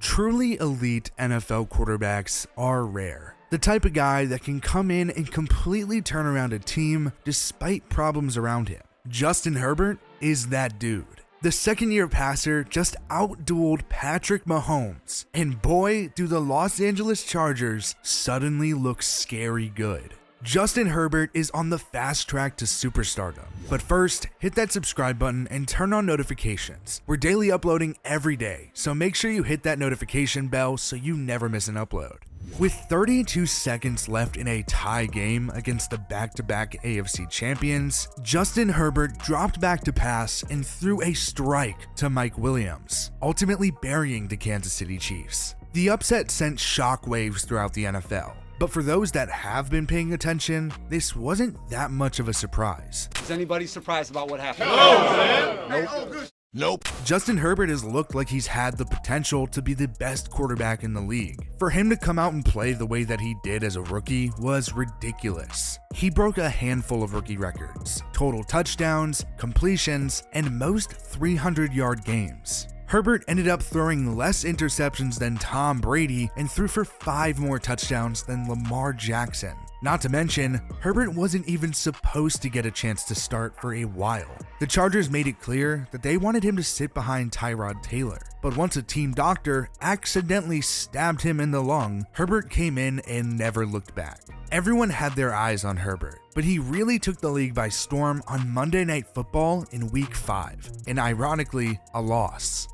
Truly elite NFL quarterbacks are rare. The type of guy that can come in and completely turn around a team despite problems around him. Justin Herbert is that dude. The second-year passer just outdueled Patrick Mahomes, and boy, do the Los Angeles Chargers suddenly look scary good. Justin Herbert is on the fast track to superstardom. But first, hit that subscribe button and turn on notifications. We're daily uploading every day, so make sure you hit that notification bell so you never miss an upload. With 32 seconds left in a tie game against the back-to-back AFC champions, Justin Herbert dropped back to pass and threw a strike to Mike Williams, ultimately burying the Kansas City Chiefs. The upset sent shockwaves throughout the NFL. But for those that have been paying attention, this wasn't that much of a surprise. Is anybody surprised about what happened? Nope. Justin Herbert has looked like he's had the potential to be the best quarterback in the league. For him to come out and play the way that he did as a rookie was ridiculous. He broke a handful of rookie records: total touchdowns, completions, and most 300-yard games. Herbert ended up throwing less interceptions than Tom Brady and threw for 5 more touchdowns than Lamar Jackson. Not to mention, Herbert wasn't even supposed to get a chance to start for a while. The Chargers made it clear that they wanted him to sit behind Tyrod Taylor, but once a team doctor accidentally stabbed him in the lung, Herbert came in and never looked back. Everyone had their eyes on Herbert, but he really took the league by storm on Monday Night Football in Week 5, and ironically, a loss.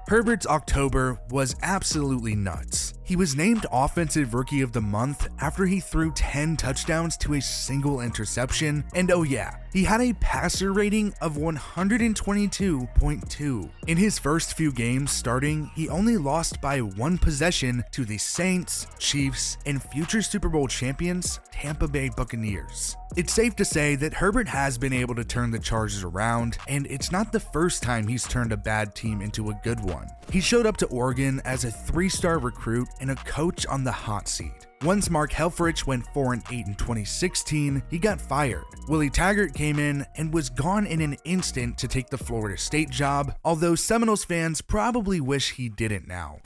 Herbert's October was absolutely nuts. He was named Offensive Rookie of the Month after he threw 10 touchdowns to a single interception, and oh yeah, he had a passer rating of 122.2. In his first few games starting, he only lost by 1 possession to the Saints, Chiefs, and future Super Bowl champions, Tampa Bay Buccaneers. It's safe to say that Herbert has been able to turn the Chargers around, and it's not the first time he's turned a bad team into a good one. He showed up to Oregon as a 3-star recruit and a coach on the hot seat. Once Mark Helfrich went 4-8 in 2016, he got fired. Willie Taggart came in and was gone in an instant to take the Florida State job, although Seminoles fans probably wish he didn't now.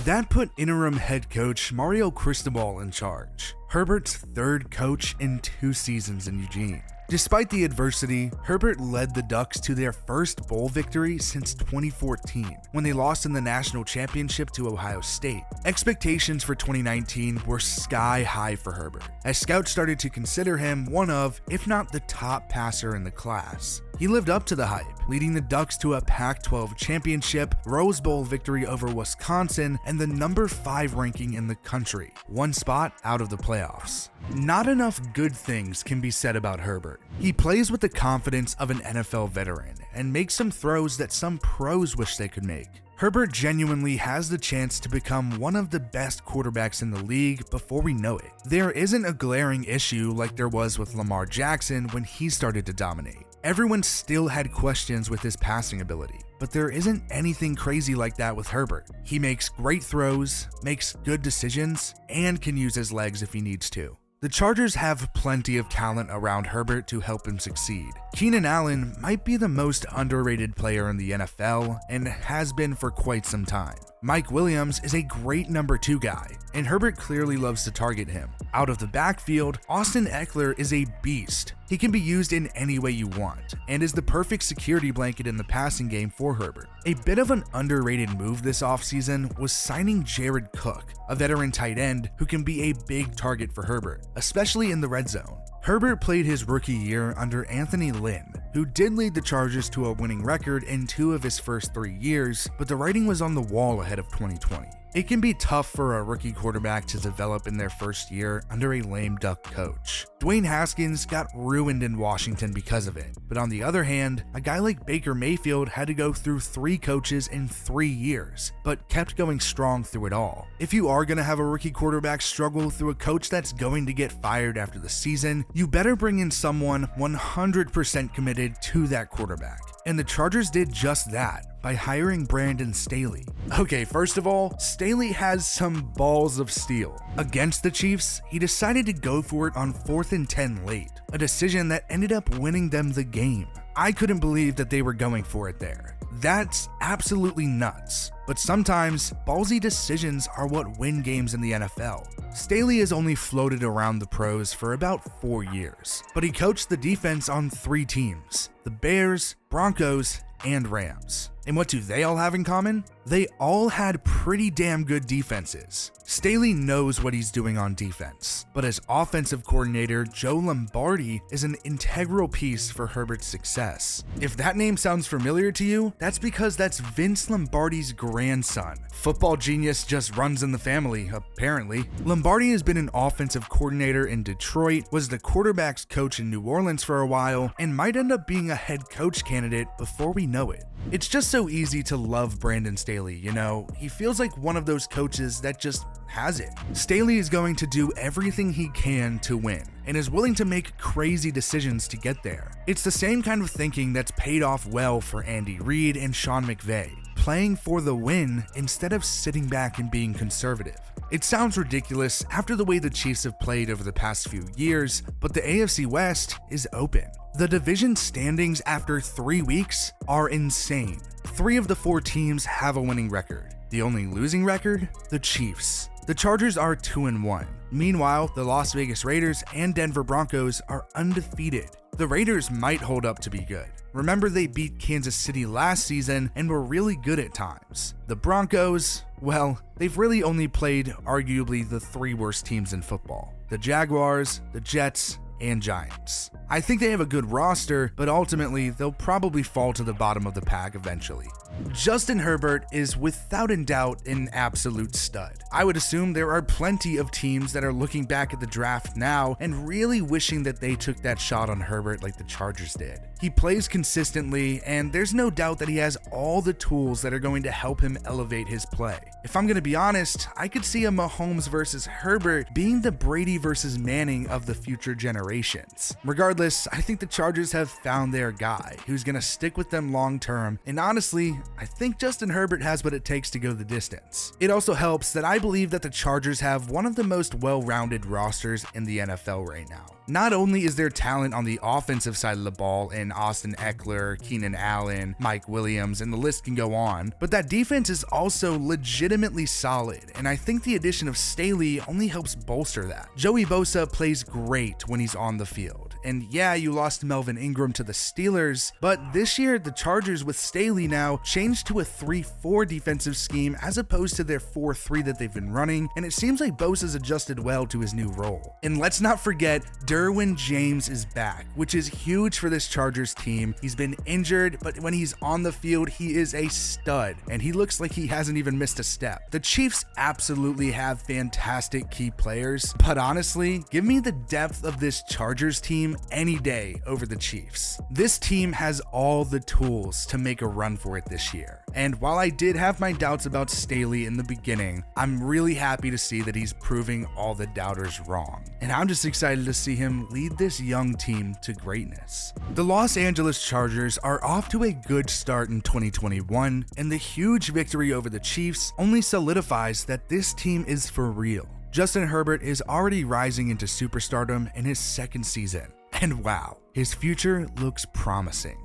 That put interim head coach Mario Cristobal in charge, Herbert's 3rd coach in 2 seasons in Eugene. Despite the adversity, Herbert led the Ducks to their first bowl victory since 2014, when they lost in the national championship to Ohio State. Expectations for 2019 were sky high for Herbert, as scouts started to consider him one of, if not the top passer in the class. He lived up to the hype, leading the Ducks to a Pac-12 championship, Rose Bowl victory over Wisconsin, and the number 5 ranking in the country, 1 spot out of the playoffs. Not enough good things can be said about Herbert. He plays with the confidence of an NFL veteran and makes some throws that some pros wish they could make. Herbert genuinely has the chance to become one of the best quarterbacks in the league before we know it. There isn't a glaring issue like there was with Lamar Jackson when he started to dominate. Everyone still had questions with his passing ability, but there isn't anything crazy like that with Herbert. He makes great throws, makes good decisions, and can use his legs if he needs to. The Chargers have plenty of talent around Herbert to help him succeed. Keenan Allen might be the most underrated player in the NFL and has been for quite some time. Mike Williams is a great number 2 guy, and Herbert clearly loves to target him. Out of the backfield, Austin Eckler is a beast. He can be used in any way you want, and is the perfect security blanket in the passing game for Herbert. A bit of an underrated move this offseason was signing Jared Cook, a veteran tight end who can be a big target for Herbert, especially in the red zone. Herbert played his rookie year under Anthony Lynn, who did lead the Chargers to a winning record in 2 of his first 3 years, but the writing was on the wall ahead of 2020. It can be tough for a rookie quarterback to develop in their first year under a lame duck coach. Dwayne Haskins got ruined in Washington because of it, but on the other hand, a guy like Baker Mayfield had to go through 3 coaches in 3 years, but kept going strong through it all. If you are going to have a rookie quarterback struggle through a coach that's going to get fired after the season, you better bring in someone 100% committed to that quarterback. And the Chargers did just that by hiring Brandon Staley. Okay, first of all, Staley has some balls of steel. Against the Chiefs, he decided to go for it on 4th and 10 late, a decision that ended up winning them the game. I couldn't believe that they were going for it there. That's absolutely nuts. But sometimes, ballsy decisions are what win games in the NFL. Staley has only floated around the pros for about 4 years, but he coached the defense on 3 teams: the Bears, Broncos, and Rams. And what do they all have in common? They all had pretty damn good defenses. Staley knows what he's doing on defense, but as offensive coordinator, Joe Lombardi is an integral piece for Herbert's success. If that name sounds familiar to you, that's because that's Vince Lombardi's grandson. Football genius just runs in the family, apparently. Lombardi has been an offensive coordinator in Detroit, was the quarterback's coach in New Orleans for a while, and might end up being a head coach candidate before we know it. It's just so easy to love Brandon Staley, you know? He feels like one of those coaches that just has it. Staley is going to do everything he can to win, and is willing to make crazy decisions to get there. It's the same kind of thinking that's paid off well for Andy Reid and Sean McVay, playing for the win instead of sitting back and being conservative. It sounds ridiculous after the way the Chiefs have played over the past few years, but the AFC West is open. The division standings after 3 weeks are insane. 3 of the 4 teams have a winning record. The only losing record? The Chiefs. The Chargers are 2-1. Meanwhile, the Las Vegas Raiders and Denver Broncos are undefeated. The Raiders might hold up to be good. Remember, they beat Kansas City last season and were really good at times. The Broncos, well, they've really only played arguably the 3 worst teams in football: the Jaguars, the Jets, and Giants. I think they have a good roster, but ultimately they'll probably fall to the bottom of the pack eventually. Justin Herbert is without a doubt an absolute stud. I would assume there are plenty of teams that are looking back at the draft now and really wishing that they took that shot on Herbert like the Chargers did. He plays consistently, and there's no doubt that he has all the tools that are going to help him elevate his play. If I'm going to be honest, I could see a Mahomes versus Herbert being the Brady versus Manning of the future generations. Regardless, I think the Chargers have found their guy who's going to stick with them long term, and honestly, I think Justin Herbert has what it takes to go the distance. It also helps that I believe that the Chargers have one of the most well-rounded rosters in the NFL right now. Not only is there talent on the offensive side of the ball in Austin Eckler, Keenan Allen, Mike Williams, and the list can go on, but that defense is also legitimately solid, and I think the addition of Staley only helps bolster that. Joey Bosa plays great when he's on the field, and yeah, you lost Melvin Ingram to the Steelers, but this year the Chargers with Staley now changed to a 3-4 defensive scheme as opposed to their 4-3 that they've been running, and it seems like Bosa's adjusted well to his new role. And let's not forget, Derwin James is back, which is huge for this Chargers team. He's been injured, but when he's on the field, he is a stud, and he looks like he hasn't even missed a step. The Chiefs absolutely have fantastic key players, but honestly, give me the depth of this Chargers team any day over the Chiefs. This team has all the tools to make a run for it this year. And while I did have my doubts about Staley in the beginning, I'm really happy to see that he's proving all the doubters wrong. And I'm just excited to see him lead this young team to greatness. The Los Angeles Chargers are off to a good start in 2021, and the huge victory over the Chiefs only solidifies that this team is for real. Justin Herbert is already rising into superstardom in his 2nd season, and wow, his future looks promising.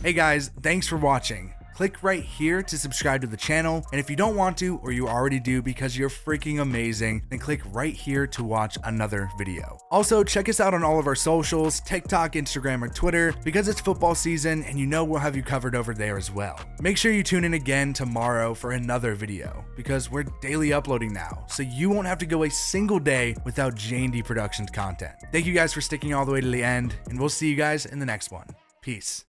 Hey guys, thanks for watching. Click right here to subscribe to the channel, and if you don't want to, or you already do because you're freaking amazing, then click right here to watch another video. Also, check us out on all of our socials, TikTok, Instagram, or Twitter, because it's football season and you know we'll have you covered over there as well. Make sure you tune in again tomorrow for another video, because we're daily uploading now, so you won't have to go a single day without J&D Productions content. Thank you guys for sticking all the way to the end, and we'll see you guys in the next one. Peace.